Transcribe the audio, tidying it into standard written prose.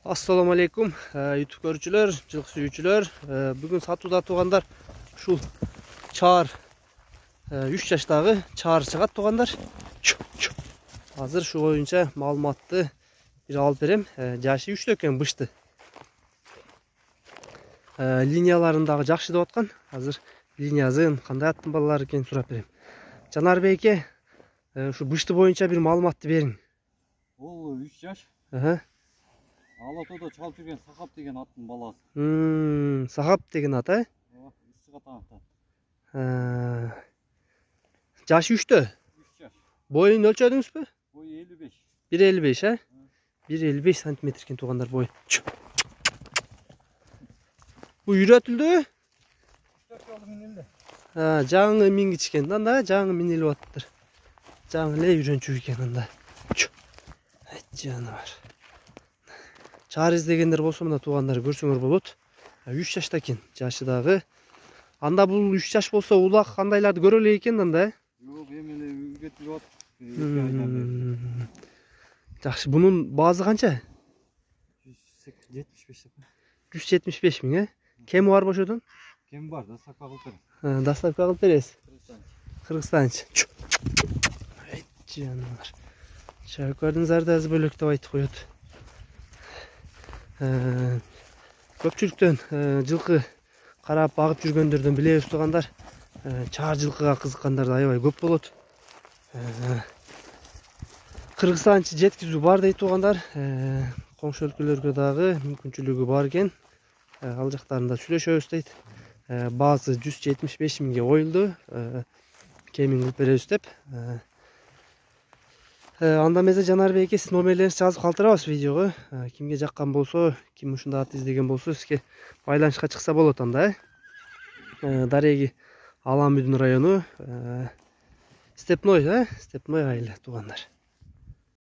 Assalamu alaikum YouTube görүүчүлөр, жылкы сүйүүчүлөр. Бүгүн сатууда туугандар ушул чаар 3 жаштагы чаар чыгат туугандар. Азыр шу боюнча маалыматты бир алып берем. Жашы 3 экен бышты. Линияларындагы жакшы деп аткан. Азыр линиясын кандай аттын балалары экенин сурап берем. Жанар бейке, ушу бышты боюнча бир маалыматты бериң. Бул 3 жаш. Алатоодо чалып жүрген Сахап деген аттын баласы. Сахап деген ат, Issig атан ат. Жашы 3тө? 3 жаш. Боюн өлчөдүңүзбү? Бою 55. 1.55, 1.55 сантиметр экен туугандар бою. Бул үйрөтүлдү? 4 жолу минилди. Жаңы мингичкен анда, жаңы минилип атыптыр. Жаңы эле үйрөнчүк экен анда. Жаныбар. Чаар издегендер болсо мына туугандар көрсөңөр болот. 3 жашта экен, жашы дагы. Анда бул 3 жаш болсо улак кандайларды көрө элек экен анда. Жок, эми эле үйрөтүлүп атат. Жакшы, бунун баазы канча? 175 деп. 175 миң, Кеми бар бошодон? Кем бар, доставка кылып берем. Доставка кылып бересиз. Кыргызстанчы. Жаныбар. Чакөрдүн зардазы бөлөк деп айтып коет. Көпчүлүктөн жылкы карап багып жүргөндөрдөн билебиз туугандар. Чаар жылкыга кызыккандар аябай көп болот. Кыргызстанчы жеткизүү бар дейт туугандар. Коңшу өлкөлөргө дагы мүмкүнчүлүгү бар экен. Ал жактарында сүйлөшөбүз дейт. Баазы 175 миңге коюлду. Кемин кылып беребиз деп. Анда эмесе Жанар бейке сиздин номерлеринизди жазып калтырабыз видеого. Кимге жаккан болсо, ким ушундай ат издеген болсо сизге байланышка чыкса болот анда. Дареги Алан Бүдүн району Степной, Степной айылы туугандар.